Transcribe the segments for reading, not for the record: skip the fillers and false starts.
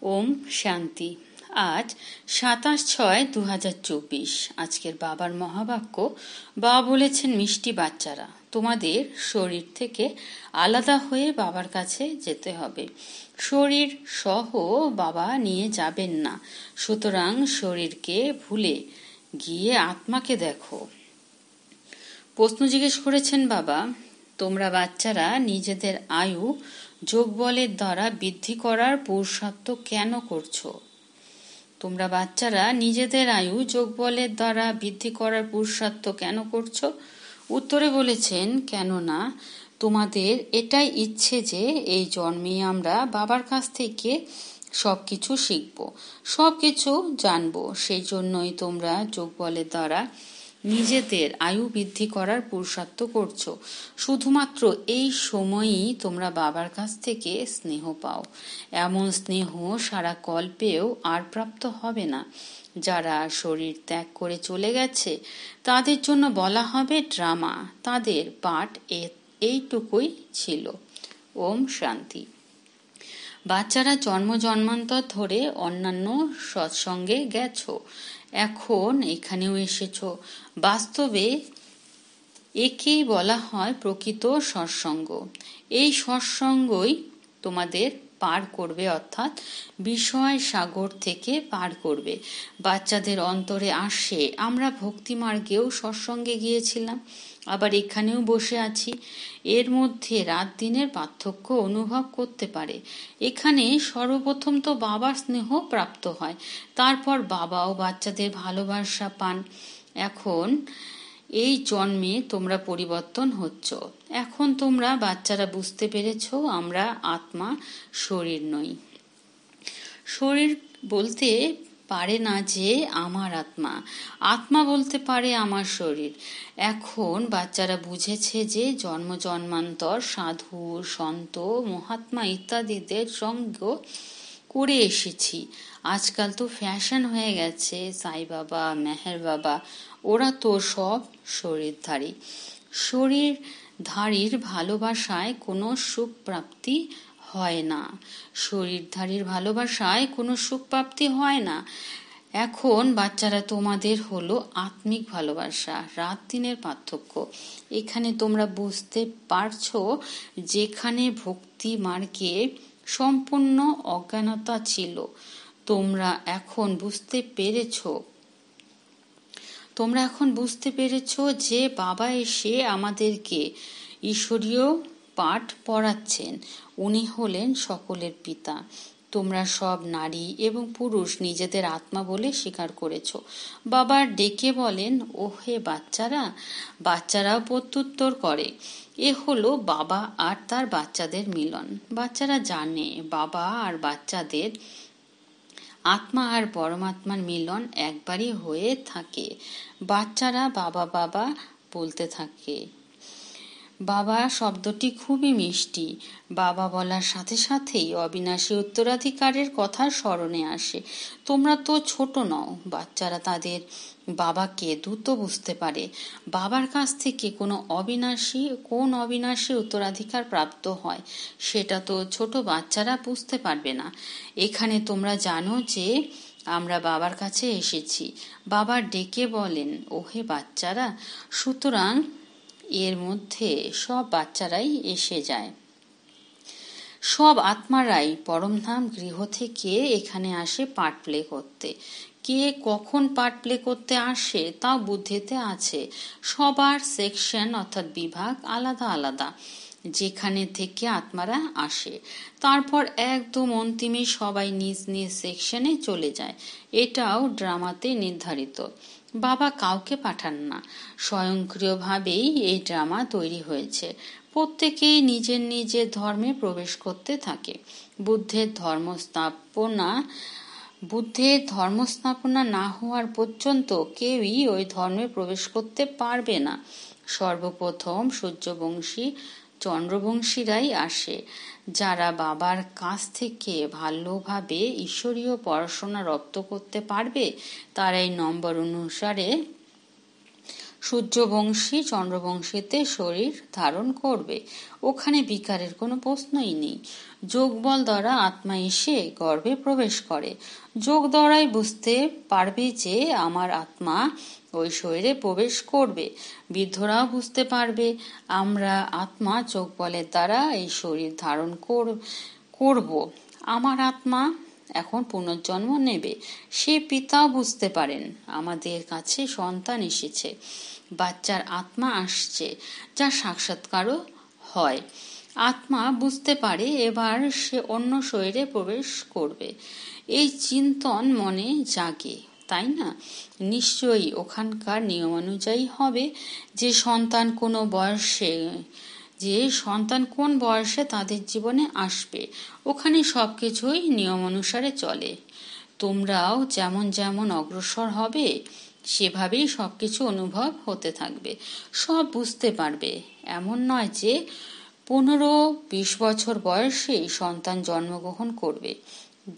ওম শান্তি। আজ 27/6/2024। আজকের বাবার মহাবাক্য। বাবা বলেছেন, মিষ্টি বাচ্চারা, তোমাদের শরীর থেকে আলাদা হয়ে বাবার কাছে যেতে হবে। শরীর সহ বাবা নিয়ে যাবেন না, সুতরাং শরীরকে ভুলে গিয়ে আত্মাকে দেখো। প্রশ্ন জিজ্ঞেস করেছেন বাবা, তোমরা বাচ্চারা নিজেদের আয়ু যোগবলের দ্বারা বৃদ্ধি করার পুরুষার্থ কেন করছো? তোমরা বাচ্চারা নিজেদের আয়ু যোগবলের দ্বারা বৃদ্ধি করার পুরুষার্থ কেন করছো? উত্তরে বলেছেন, কেননা তোমাদের এটাই ইচ্ছে যে এই জন্মে আমরা বাবার কাছ থেকে সবকিছু শিখব, সবকিছু জানবো। সেই জন্যই তোমরা যোগবলের দ্বারা নিজেদের আয়ু বৃদ্ধি করার পুরুষার্থ করছো। শুধুমাত্র এই সময়ই তোমরা বাবার কাছ থেকে স্নেহ পাও। এমন স্নেহ সারা কল্পেও আর প্রাপ্ত হবে না। যারা শরীর ত্যাগ করে চলে গেছে তাদের জন্য বলা হবে ড্রামা। তাদের পাঠ এইটুকুই ছিল। ওম শান্তি। বাচ্চারা জন্ম জন্মান্তর ধরে অন্যান্য সৎসঙ্গে গেছো, এখন এখানেও এসেছো। বাস্তবে একেই বলা হয় প্রকৃত সৎসঙ্গ। এই সৎসঙ্গই তোমাদের পার করবে, অর্থাৎ বিষয় সাগর থেকে পার করবে। বাচ্চাদের অন্তরে আসে, আমরা ভক্তি মার্গেও সৎসঙ্গে গিয়েছিলাম, আবার এখানেও বসে আছি। এর মধ্যে রাত দিনের পার্থক্য অনুভব করতে পারে। এখানে সর্বপ্রথম তো বাবার স্নেহ প্রাপ্ত হয়, তারপর বাবাও বাচ্চাদের ভালোবাসা পান। এখন এই জন্মে তোমরা পরিবর্তন হচ্ছ। এখন তোমরা বাচ্চারা বুঝতে পেরেছ, আমরা আত্মা, শরীর নই। শরীর বলতে পারে না যে আমার আত্মা, আত্মা বলতে পারে আমার শরীর। এখন বাচ্চারা বুঝেছে যে জন্ম জন্মান্তর সাধু, সন্ত, মহাত্মা ইত্যাদিদের সঙ্গ করে এসেছি। আজকাল তো ফ্যাশন হয়ে গেছে, সাই বাবা, মেহের বাবা, ওরা তো সব শরীরধারী। শরীরধারীর ভালোবাসায় কোনো সুখ প্রাপ্তি হয় না। শরীরধারীর ভালোবাসায় কোনো সুখ প্রাপ্তি হয় না। এখন বাচ্চারা তোমাদের হলো আত্মিক ভালোবাসা, রাত দিনের পার্থক্য। এখানে তোমরা বুঝতে পারছো, যেখানে ভক্তি মার্গে সম্পূর্ণ অজ্ঞানতা ছিল, তোমরা এখন বুঝতে পেরেছো যে বাবা এসে আমাদেরকে ঈশ্বরীয় পাঠ পড়াচ্ছেন। উনি হলেন সকলের পিতা। তোমরা সব নারী এবং পুরুষ নিজেদের আত্মা বলে স্বীকার করেছো। বাবা ডেকে বলেন, ওহে বাচ্চারা। বাচ্চারাও প্রত্যুত্তর করে। এ হলো বাবা আর তার বাচ্চাদের মিলন। বাচ্চারা জানে বাবা আর বাচ্চাদের আত্মা আর পরমাত্মার মিলন একবারই হয়ে থাকে। বাচ্চারা বাবা বাবা বলতে থাকে। বাবা শব্দটি খুবই মিষ্টি। বাবা বলার সাথে সাথেই অবিনাশী উত্তরাধিকারের কথা স্মরণে আসে। তোমরা তো ছোট নও। বাচ্চারা তাদের বাবাকে দ্রুত বুঝতে পারে। বাবার কাছ থেকে কোন অবিনাশী উত্তরাধিকার প্রাপ্ত হয়, সেটা তো ছোট বাচ্চারা বুঝতে পারবে না। এখানে তোমরা জানো যে আমরা বাবার কাছে এসেছি। বাবা ডেকে বলেন, ওহে বাচ্চারা। সুতরাং এর মধ্যে সব বাচ্চারাই এসে যায়। সব আত্মারাই পরমধাম গৃহ থেকে এখানে আসে পার্ট প্লে করতে। কে কখন পার্ট প্লে করতে আসে তাও বুদ্ধিতে আছে। সবার সেকশন অর্থাৎ বিভাগ আলাদা আলাদা, যেখানে থেকে আত্মারা আসে। তারপর একদম অন্তিমে সবাই নিজ নিজ সেকশনে চলে যায়। এটাও ড্রামাতে নির্ধারিত। বাবা কাউকে পাঠান না, স্বয়ংক্রিয়ভাবেই এই ড্রামা তৈরি হয়েছে। প্রত্যেকেই নিজের নিজের ধর্মে প্রবেশ করতে থাকে। বুদ্ধের ধর্মস্থাপনা না হওয়ার পর্যন্ত কেউই ওই ধর্মে প্রবেশ করতে পারবে না। সর্বপ্রথম সূর্যবংশী, চন্দ্রবংশীরাই আসে। যারা বাবার কাছ থেকে ভালোভাবে ঈশ্বরীয় পড়াশোনা রপ্ত করতে পারবে, তারাই নম্বর অনুসারে সূর্যবংশী চন্দ্রবংশীতে শরীর ধারণ করবে। ওখানে বিকারের কোনো প্রশ্নই নেই। যোগবল দ্বারা আত্মা এসে গর্ভে প্রবেশ করে। যোগ দ্বারাই বুঝতে পারবে যে আমার আত্মা ওই শরীরে প্রবেশ করবে। বৃদ্ধরাও বুঝতে পারবে আমরা আত্মা যোগ বলের দ্বারা এই শরীর ধারণ করব। আমার আত্মা এখন পুনর্জন্ম নেবে। সে পিতাও বুঝতে পারেন আমাদের কাছে সন্তান এসেছে, বাচ্চার আত্মা আসছে, যা সাক্ষাৎকারও হয়। আত্মা বুঝতে পারে এবার সে অন্য শরীরে প্রবেশ করবে। এই চিন্তন মনে জাগে, তাই না? নিশ্চয়ই ওখানকার নিয়মানুযায়ী হবে যে সন্তান কোন বয়সে তাদের জীবনে আসবে। ওখানে সবকিছুই নিয়ম অনুসারে চলে। তোমরাও যেমন যেমন অগ্রসর হবে সেভাবেই সবকিছু অনুভব হতে থাকবে, সব বুঝতে পারবে। এমন নয় যে 15-20 বছর বয়সেই সন্তান জন্মগ্রহণ করবে,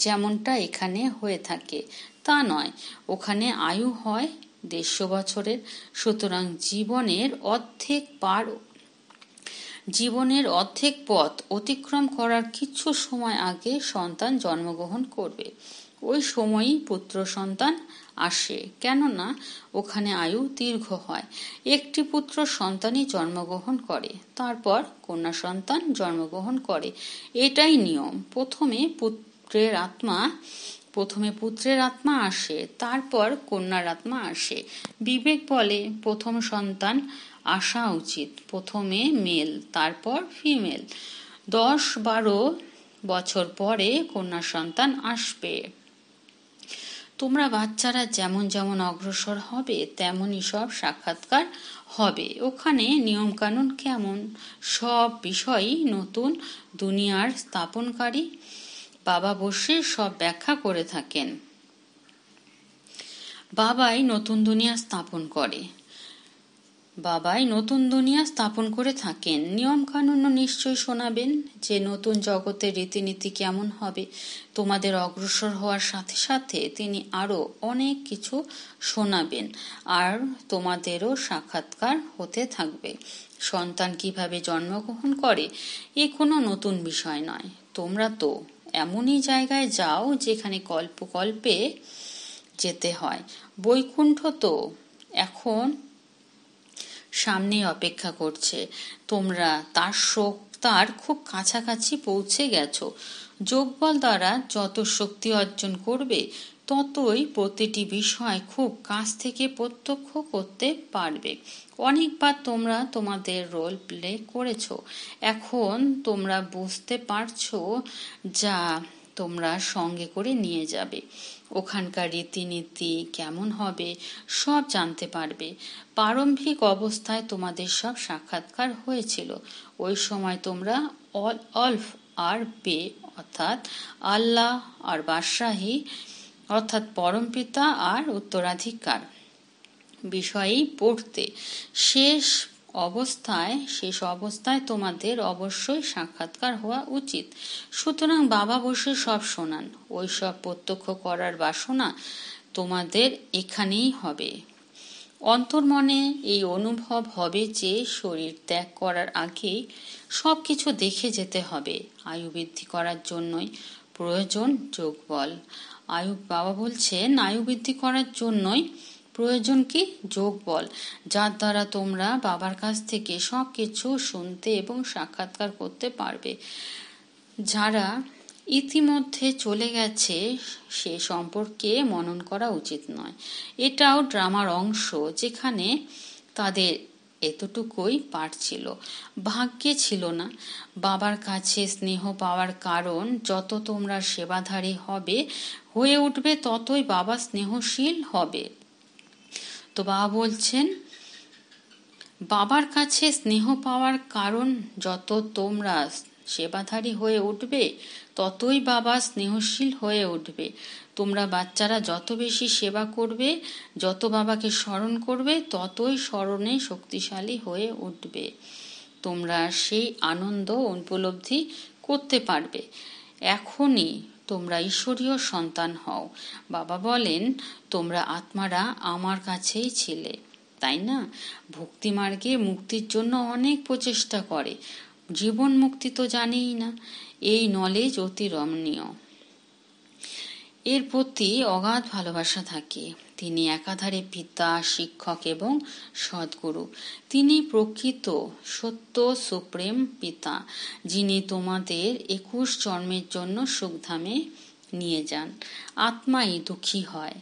যেমনটা এখানে হয়ে থাকে তা নয়। ওখানে আয়ু হয় 150 বছরের। সুতরাং জীবনের অর্ধেক পথ অতিক্রম করার কিছু সময় আগে সন্তান জন্মগ্রহণ করবে। ওই সময়ই পুত্র সন্তান আসে, কেননা ওখানে আয়ু দীর্ঘ হয়। একটি পুত্র সন্তানই জন্মগ্রহণ করে, তারপর কন্যা সন্তান জন্মগ্রহণ করে। এটাই নিয়ম। প্রথমে পুত্রের আত্মা আসে, তারপর কন্যার আত্মা আসে। বিবেক বলে প্রথম সন্তান আসা উচিত, প্রথমে মেল, তারপর ফিমেল। 10-12 বছর পরে কন্যা সন্তান আসবে। তোমরা বাচ্চারা যেমন যেমন অগ্রসর হবে তেমনই সব সাক্ষাৎকার হবে। ওখানে নিয়ম কানুন কেমন, সব বিষয়ই নতুন দুনিয়ার স্থাপনকারী বাবা বসে সব ব্যাখ্যা করে থাকেন। বাবাই নতুন দুনিয়া স্থাপন করে থাকেন। নিয়ম কানুনও নিশ্চয় শোনাবেন যে নতুন জগতের রীতিনীতি কেমন হবে। তোমাদের অগ্রসর হওয়ার সাথে সাথে তিনি আরো অনেক কিছু শোনাবেন, আর তোমাদেরও সাক্ষাৎকার হতে থাকবে। সন্তান কিভাবে জন্মগ্রহণ করে এ কোনো নতুন বিষয় নয়। তোমরা তো এমনই জায়গায় যাও যেখানে কল্পে যেতে হয়। বৈকুণ্ঠ তো এখন সামনে অপেক্ষা করছে। তোমরা তার খুব কাছাকাছি পৌঁছে গেছো। যোগবল দ্বারা যত শক্তি অর্জন করবে ততই প্রতিটি বিষয় খুব কাছ থেকে প্রত্যক্ষ করতে পারবে। অনেকবার তোমরা তোমাদের রোল প্লে করেছো। এখন তোমরা বুঝতে পারছো যা তোমরা সঙ্গে করে নিয়ে যাবে। ওখানকার রীতিনীতি কেমন হবে সব জানতে পারবে। প্রারম্ভিক অবস্থায় তোমাদের সব সাক্ষাৎকার হয়েছিল। ওই সময় তোমরা অলফ আর বে অর্থাৎ আল্লাহ আর বাদশাহী অর্থাৎ পরমপিতা আর উত্তরাধিকার বিষয়েই পড়তে। শেষ অবস্থায় তোমাদের অবশ্যই সাক্ষাৎকার হওয়া উচিত। সুতরাং বাবা বসে সব শোনান। ওই সব প্রত্যক্ষ করার বাসনা তোমাদের এখানেই হবে। অন্তর্মনে এই অনুভব হবে যে শরীর ত্যাগ করার আগেই সবকিছু দেখে যেতে হবে। আয়ু বৃদ্ধি করার জন্যই প্রয়োজন যোগবল। বাবা বলছেন আয়ু বৃদ্ধি করার জন্যই প্রয়োজন কি? যোগবল, যার দ্বারা তোমরা বাবার কাছ থেকে সবকিছু শুনতে এবং সাক্ষাৎকার করতে পারবে। যারা ইতিমধ্যে চলে গেছে সে সম্পর্কে মনন করা উচিত নয়। এটাও ড্রামার অংশ, যেখানে তাদের এতটুকুই পাঠ ছিল, ভাগ্যে ছিল না। বাবার কাছে স্নেহ পাওয়ার কারণ যত তোমরা সেবাধারী হয়ে উঠবে ততই বাবা স্নেহশীল হবে। তো বাবা বলছেন বাবার কাছে স্নেহ পাওয়ার কারণ যত তোমরা সেবাধারী হয়ে উঠবে ততই বাবা স্নেহশীল হয়ে উঠবে। তোমরা বাচ্চারা যত বেশি সেবা করবে, যত বাবাকে স্মরণ করবে, ততই স্মরণে শক্তিশালী হয়ে উঠবে। তোমরা সেই আনন্দ উপলব্ধি করতে পারবে। এখনই তোমরা ঈশ্বরীয় সন্তান হও। বাবা বলেন তোমরা আত্মারা আমার কাছেই ছিলে। তাই না? ভক্তি মার্গে মুক্তির জন্য অনেক প্রচেষ্টা করে, জীবন মুক্তি তো জানেই না। এই নলেজ অতি রমণীয়, এর প্রতি অগাধ ভালোবাসা থাকে। তিনি একাধারে পিতা, শিক্ষক এবং সদ্গুরু। তিনি প্রকৃত সত্য সুপ্রিম পিতা, যিনি তোমাদের 21 জন্মের জন্য সুখধামে নিয়ে যান। আত্মাই দুঃখী হয়,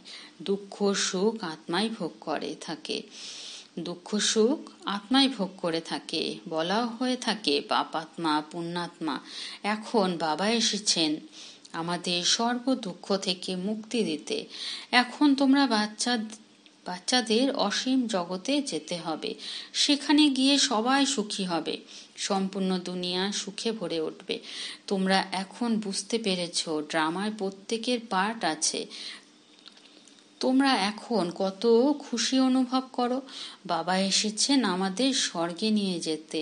দুঃখ সুখ আত্মাই ভোগ করে থাকে। দুঃখ সুখ আত্মাই ভোগ করে থাকে। বলা হয়ে থাকে পাপাত্মা পুণ্যাত্মা। এখন বাবা এসেছেন আমাদের সর্ব দুঃখ থেকে মুক্তি দিতে। এখন তোমরা বাচ্চাদের অসীম জগতে যেতে হবে। সেখানে গিয়ে সবাই সুখী হবে, সম্পূর্ণ দুনিয়া সুখে ভরে উঠবে। তোমরা এখন বুঝতে পেরেছ ড্রামায় প্রত্যেকের পার্ট আছে। তোমরা এখন কত খুশি অনুভব করো। বাবা এসেছেন আমাদের স্বর্গে নিয়ে যেতে,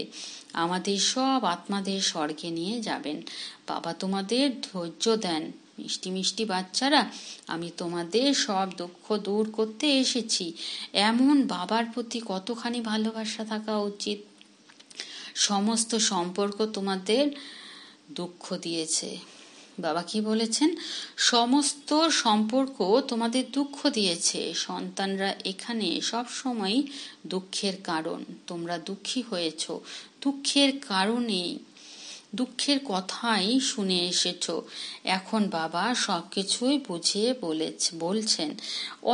আমাদের সব আত্মাদের স্বর্গে নিয়ে যাবেন। বাবা তোমাদের ধৈর্য দেন। মিষ্টি মিষ্টি বাচ্চারা, আমি তোমাদের সব দুঃখ দূর করতে এসেছি। এমন বাবার প্রতি কতখানি ভালোবাসা থাকা উচিত। সমস্ত সম্পর্ক তোমাদের দুঃখ দিয়েছে। বাবা কি বলেছেন? সমস্ত সম্পর্ক তোমাদের দুঃখ দিয়েছে। সন্তানরা এখানে সব সময় দুঃখের কারণ। তোমরা দুঃখী হয়েছ, দুঃখের কারণেই, দুঃখের কথাই শুনে এসেছ। এখন বাবা সবকিছুই বুঝিয়ে বলছেন,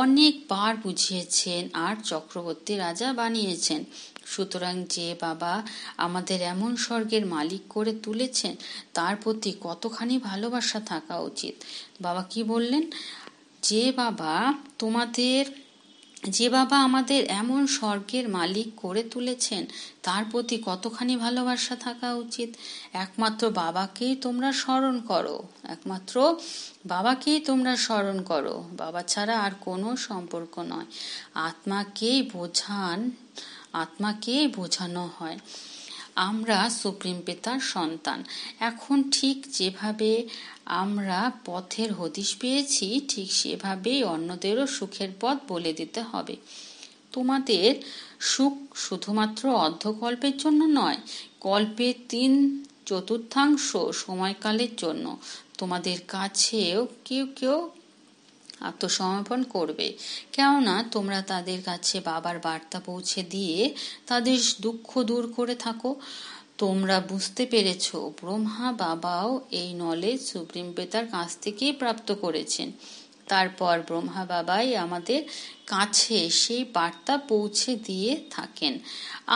অনেকবার বুঝিয়েছেন আর চক্রবর্তী রাজা বানিয়েছেন। সুতরাং যে বাবা আমাদের এমন স্বর্গের মালিক করে তুলেছেন, তার প্রতি কতখানি ভালোবাসা থাকা উচিত। বাবা কি বললেন? যে বাবা আমাদের এমন স্বর্গের মালিক করে তুলেছেন, তার প্রতি কতখানি ভালোবাসা থাকা উচিত। একমাত্র বাবাকেই তোমরা স্মরণ করো, একমাত্র বাবাকেই তোমরা স্মরণ করো। বাবা ছাড়া আর কোনো সম্পর্ক নয়। আত্মাকেই বোঝানো হয় আমরা সুপ্রিম পিতার সন্তান। এখন ঠিক যেভাবে আমরা পথের হদিশ পেয়েছি, ঠিক সেভাবেই অন্যদেরও সুখের পথ বলে দিতে হবে। তোমাদের সুখ শুধুমাত্র অর্ধকল্পের জন্য নয়, কল্পের 3/4 সময়কালের জন্য। তোমাদের কাছেও কেউ কেউ আত্মসমর্পণ করবে, কেননা তোমরা তাদের কাছে বাবার বার্তা পৌঁছে দিয়ে তাদের দুঃখ দূর করে থাকো। তোমরা বুঝতে পেরেছ ব্রহ্মা বাবাও এই নলেজ সুপ্রিম পিতার কাছ থেকেই প্রাপ্ত করেছেন। তারপর ব্রহ্মা বাবাই আমাদের কাছে সেই বার্তা পৌঁছে দিয়ে থাকেন।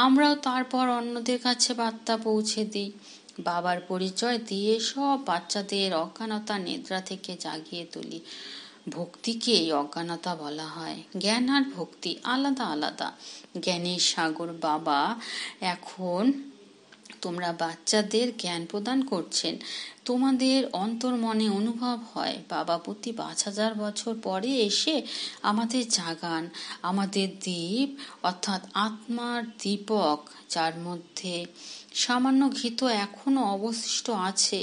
আমরাও তারপর অন্যদের কাছে বার্তা পৌঁছে দিই। বাবার পরিচয় দিয়ে সব বাচ্চাদের অজ্ঞানতা নিদ্রা থেকে জাগিয়ে তুলি। ভক্তিকেই অজ্ঞানতা বলা হয়। জ্ঞান আর ভক্তি আলাদা আলাদা। জ্ঞানের সাগর বাবা এখন তোমরা বাচ্চাদের জ্ঞান প্রদান করছেন। তোমাদের অন্তর্মনে অনুভব হয় বাবা প্রতি 5,000 বছর পরে এসে আমাদের জাগান। আমাদের দ্বীপ অর্থাৎ আত্মার দীপক, যার মধ্যে সামান্য ঘিত এখনো অবশিষ্ট আছে,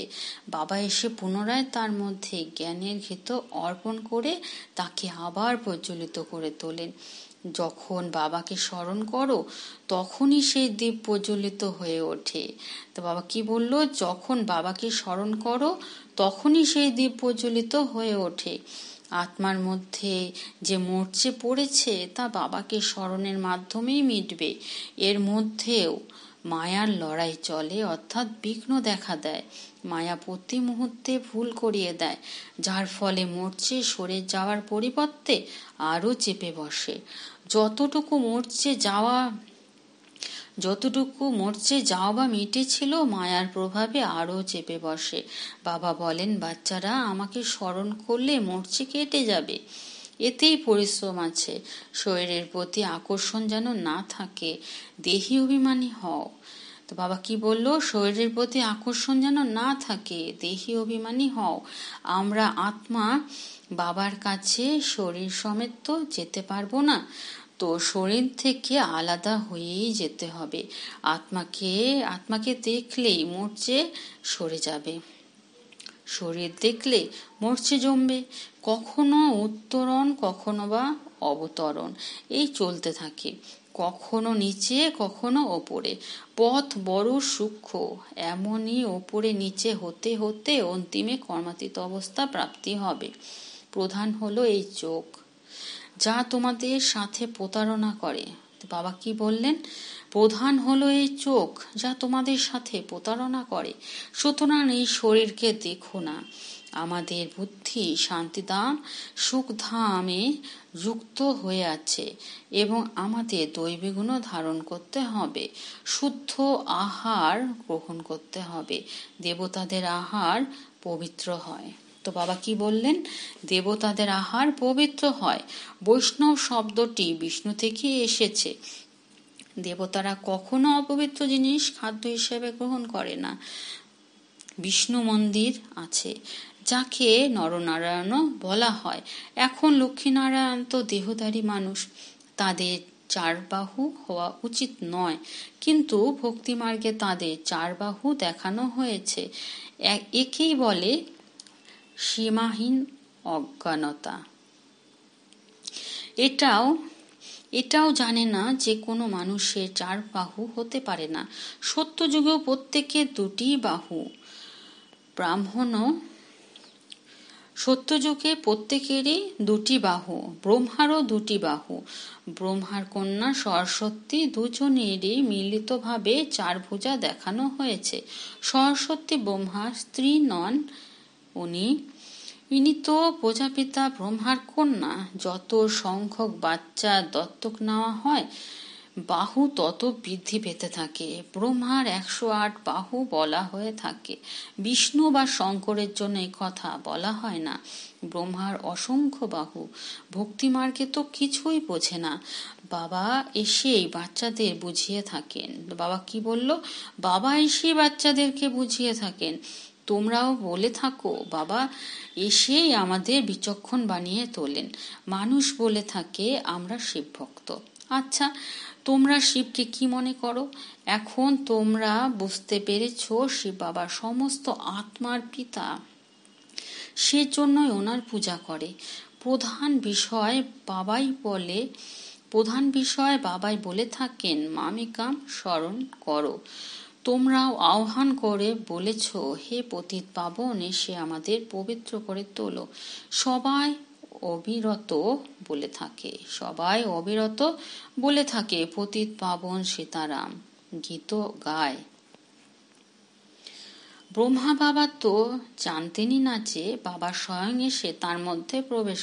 বাবা এসে পুনরায় তার মধ্যে জ্ঞানের ঘিত অর্পণ করে তাকে আবার প্রজ্বলিত করে তোলেন। যখন বাবাকে স্মরণ করো, তখনই সেই দ্বীপ প্রজ্বলিত হয়ে ওঠে। তো বাবা কি বলল? যখন বাবাকে স্মরণ করো, তখনই সেই দ্বীপ প্রজ্বলিত হয়ে ওঠে। আত্মার মধ্যে যে মরচে পড়েছে, তা বাবাকে স্মরণের মাধ্যমেই মিটবে। এর মধ্যেও মায়ার লড়াই চলে, অর্থাৎ বিঘ্ন দেখা দেয়। মায়া প্রতি মুহূর্তে ভুল করিয়ে দেয়, যার ফলে মরচে সরে যাওয়ার পরিবর্তে আরো চেপে বসে। যতটুকু মরচে যাওয়া বা মিটেছিল, মায়ার প্রভাবে আরো চেপে বসে। বাবা বলেন, বাচ্চারা, আমাকে স্মরণ করলে মরচে কেটে যাবে। এতেই পরিশ্রম আছে। শরীরের প্রতি আকর্ষণ যেন না থাকে, দেহি অভিমানী হও। তো বাবা কি বলল? শরীরের প্রতি আকর্ষণ যেন না থাকে, দেহি অভিমানী হও। আমরা আত্মা, বাবার কাছে শরীর সমেত তো যেতে পারবো না, তো শরীর থেকে আলাদা হয়েই যেতে হবে। আত্মাকে দেখলেই মরচে সরে যাবে, শরীর দেখলে মরচে জমবে। কখনো উত্তরণ, কখনো বা অবতরণ, এই চলতে থাকে। কখনো নিচে কখনো ওপরে। পথ বড় সূক্ষ্ম, এমনই ওপরে নিচে হতে হতে অন্তিমে কর্মাতীত অবস্থা প্রাপ্তি হবে। প্রধান হলো এই চোখ, যা তোমাদের সাথে প্রতারণা করে। বাবা কি বললেন? প্রধান হলো এই চোখ, যা তোমাদের সাথে প্রতারণা করে। সুতরাং এই শরীরকে দেখো না। আমাদের বুদ্ধি শান্তিধাম সুখধামে যুক্ত হয়ে আছে এবং আমাদের দৈবগুণ ধারণ করতে হবে। শুদ্ধ আহার গ্রহণ করতে হবে। দেবতাদের আহার পবিত্র হয়। তো বাবা কি বললেন? দেবতাদের আহার পবিত্র হয়। বৈষ্ণব শব্দটি বিষ্ণু থেকে এসেছে। দেবতারা কখনো অপবিত্র জিনিস খাদ্য হিসেবে গ্রহণ করে না। বিষ্ণু মন্দির আছে, যাকে নরনারায়ণও বলা হয়। এখন লক্ষ্মীনারায়ণ তো দেহধারী মানুষ, তাদের চারবাহু হওয়া উচিত নয়, কিন্তু ভক্তিমার্গে তাদের চারবাহু দেখানো হয়েছে। একেই বলে সীমাহীন অজ্ঞানতা। এটাও জানে না যে কোনো মানুষের চার বাহু হতে পারে না। সত্যযুগেও প্রত্যেকের দুটি বাহু। সত্যযুগে প্রত্যেকেরই দুটি বাহু, ব্রহ্মারও দুটি বাহু। ব্রহ্মার কন্যা সরস্বতী দুজনেরই মিলিতভাবে চার ভুজা দেখানো হয়েছে। সরস্বতী ব্রহ্মার স্ত্রী নন, ইনি তো প্রজাপিতা ব্রহ্মার কন্যা। যত সংখ্যক বাচ্চা দত্তক নেওয়া হয়, বাহু তত বৃদ্ধি পেতে থাকে। ব্রহ্মার 108 বাহু বলা হয়ে থাকে। বিষ্ণু বা শঙ্করের জন্য এই কথা বলা হয় না। ব্রহ্মার অসংখ্য বাহু। ভক্তিমার্গে তো কিছুই বোঝে না। বাবা এসেই বাচ্চাদের বুঝিয়ে থাকেন। বাবা কি বলল? বাবা এসেই বাচ্চাদেরকে বুঝিয়ে থাকেন। তোমরাও বলে থাকো, বাবা এসেই আমাদের বিচক্ষণ বানিয়ে তোলেন। মানুষ বলে থাকে আমরা শিব ভক্ত। আচ্ছা, তোমরা শিবকে কি মনে করো? এখন তোমরা বুঝতে পেরেছ শিব বাবা সমস্ত আত্মার পিতা, সেজন্যই ওনার পূজা করে। প্রধান বিষয় বাবাই বলে থাকেন মামিকাম স্মরণ করো। তোমরাও আহ্বান করে বলেছ, হে পতিত পাবন, এসে আমাদের পবিত্র করে তোলো। সবাই অবিরত বলে থাকে পতিত পাবন সীতারাম, গীত গায়। ব্রহ্মা বাবা তো জানতেনই না যে বাবা স্বয়ং এসে তার মধ্যে প্রবেশ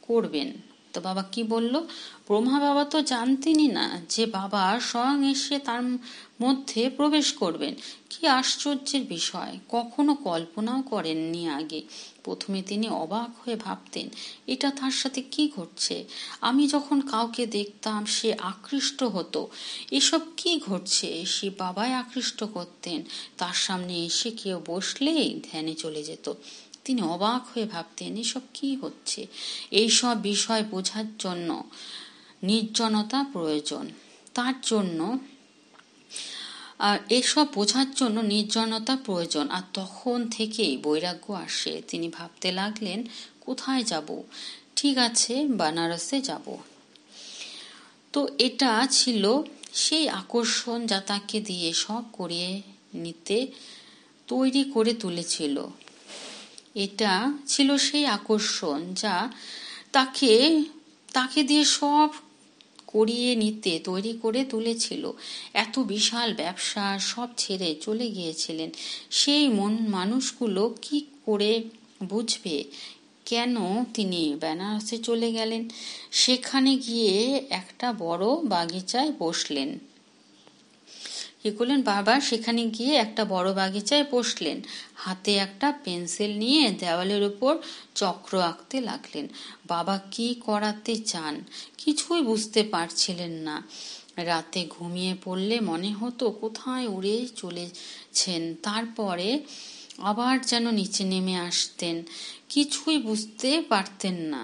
করবেন। তো বাবা কি বলল? ব্রহ্মা বাবা তো জানতেনই না যে বাবা স্বয়ং এসে তার মধ্যে প্রবেশ করবেন। কি আশ্চর্যের বিষয়! কখনো কল্পনাও করেননি আগে। প্রথমে তিনি অবাক হয়ে ভাবতেন, এটা তার সাথে কি ঘটছে। আমি যখন কাউকে দেখতাম সে আকৃষ্ট হতো। এসব কি ঘটছে? সে বাবাই আকৃষ্ট করতেন। তার সামনে এসে কেউ বসলেই ধ্যানে চলে যেত। তিনি অবাক হয়ে ভাবতেন, এসব কি হচ্ছে। এইসব বিষয় বোঝার জন্য নির্জনতা প্রয়োজন। আর তখন থেকেই বৈরাগ্য আসে। তিনি ভাবতে লাগলেন, কোথায় যাব? ঠিক আছে, বানারসে যাব। তো এটা ছিল সেই আকর্ষণ যা তাকে দিয়ে সব করিয়ে নিতে তৈরি করে তুলেছিল। এটা ছিল সেই আকর্ষণ যা তাকে দিয়ে সব করিয়ে নিতে তৈরি করে তুলেছিল। এত বিশাল ব্যবসা সব ছেড়ে চলে গিয়েছিলেন। সেই মানুষগুলো কি করে বুঝবে কেন তিনি বেনারসে চলে গেলেন? সেখানে গিয়ে একটা বড় বাগিচায় বসলেন। কি করলেন বাবা? সেখানে গিয়ে একটা বড় বাগিচায় বসলেন। হাতে একটা পেন্সিল নিয়ে দেওয়ালের উপর চক্র আঁকতে লাগলেন। বাবা কি করাতে চান কিছুই বুঝতে পারছিলেন না। রাতে ঘুমিয়ে পড়লে মনে হতো কোথায় উড়ে চলেছেন, তারপরে আবার যেন নিচে নেমে আসতেন। কিছুই বুঝতে পারতেন না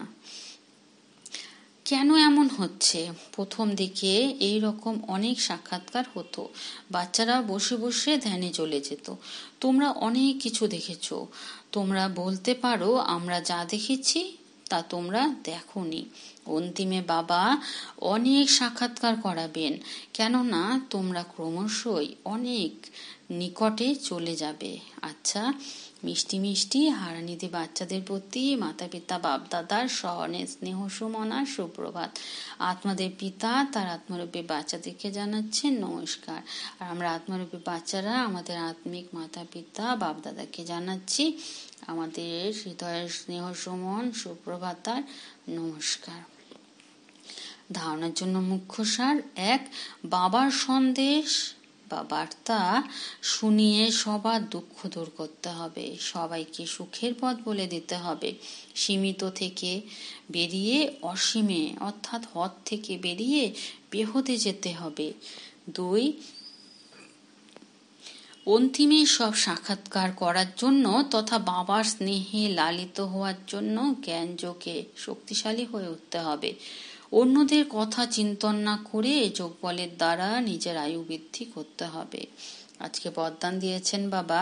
কেন এমন হচ্ছে। প্রথম দিকে এই রকম অনেক সাক্ষাৎকার হতো। বাচ্চারা বসে বসে ধ্যানে চলে যেত। তোমরা অনেক কিছু দেখেছো। তোমরা বলতে পারো আমরা যা দেখেছি তা তোমরা দেখোনি। অন্তিমে বাবা অনেক সাক্ষাৎকার করাবেন, কেননা তোমরা ক্রমশই অনেক নিকটে চলে যাবে। আচ্ছা, মিষ্টি মিষ্টি হারানিধি বাচ্চাদের প্রতি মাতা পিতা বাপদাদার স্মরণে স্নেহ সুমনার সুপ্রভাত। আত্মাদের পিতা তার আত্মরূপী বাচ্চাদেরকে জানাচ্ছেন নমস্কার। আর আমরা আত্মরূপী বাচ্চারা আমাদের আত্মিক মাতা পিতা বাপদাদাকে জানাচ্ছি আমাদের হৃদয়ের স্নেহ সুমন সুপ্রভাতার নমস্কার। ধারণার জন্য মুখ্য সার: 1. বাবার সন্দেশ বা বার্তা শুনিয়ে সবার দুঃখ দূর করতে হবে, সবাইকে সুখের পথ বলে দিতে হবে, সীমিত থেকে বেরিয়ে অসীমে অর্থাৎ হদ থেকে বেরিয়ে বেহদে যেতে হবে। 2. অন্তিমে সব সাক্ষাৎকার করার জন্য তথা বাবার স্নেহে লালিত হওয়ার জন্য জ্ঞান যোগে শক্তিশালী হয়ে উঠতে হবে। অন্যদের কথা চিন্তন না করে যোগ বলের দ্বারা নিজের আয়ু বৃদ্ধি করতে হবে। আজকে বরদান দিয়েছেন বাবা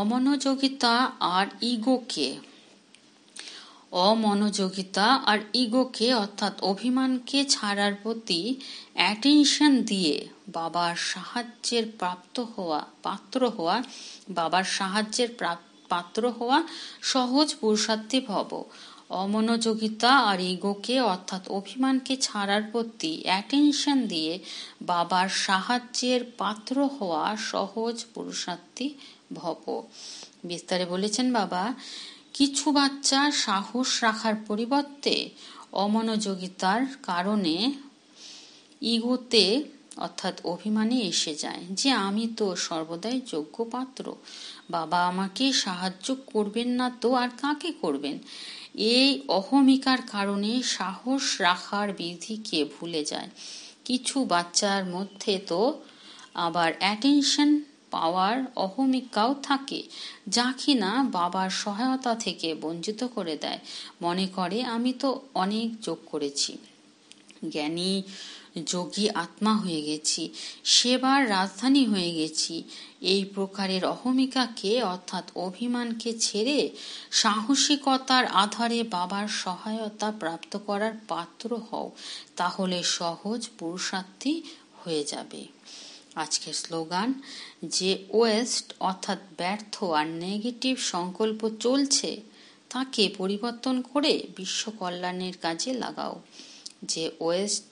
অমনোযোগিতা আর ইগোকে অর্থাৎ অভিমানকে ছাড়ার প্রতি অ্যাটেনশন দিয়ে বাবার সাহায্যের পাত্র হওয়া সহজ পুরুষার্থী ভব। অমনোযোগিতা আর ইগোকে অর্থাৎ অভিমানকে ছাড়ার প্রতি অ্যাটেনশন দিয়ে বাবার সাহায্যের পাত্র হওয়া সহজ পুরুষার্থী ভব। বিস্তারে বলেছেন বাবা, কিছু বাচ্চা সাহস রাখার পরিবর্তে অমনোযোগিতার কারণে ইগোতে অর্থাৎ অভিমানে এসে যায় যে আমি তো সর্বদাই যোগ্য পাত্র, বাবা আমাকে সাহায্য করবেন না তো আর কাকে করবেন। এই অহমিকার কারণে সাহস রাখার বিধিকে ভুলে যায়। কিছু বাচ্চার মধ্যে তো আবার অ্যাটেনশন পাওয়ার অহমিকাও থাকে, যা কিনা বাবার সহায়তা থেকে বঞ্চিত করে দেয়। মনে করে আমি তো অনেক যোগ করেছি, জ্ঞানী যোগী আত্মা হয়ে গেছি, সেবার রাজধানী হয়ে গেছি। এই প্রকারের অহমিকাকে অর্থাৎ অভিমানকে ছেড়ে সাহসিকতার আধারে বাবার সহায়তা প্রাপ্ত করার পাত্র হও, তাহলে সহজ পুরুষার্থী হয়ে যাবে। আজকের স্লোগান: যে ওয়েস্ট অর্থাৎ ব্যর্থ আর নেগেটিভ সংকল্প চলছে তাকে পরিবর্তন করে বিশ্ব কল্যাণের কাজে লাগাও। যে ওয়েস্ট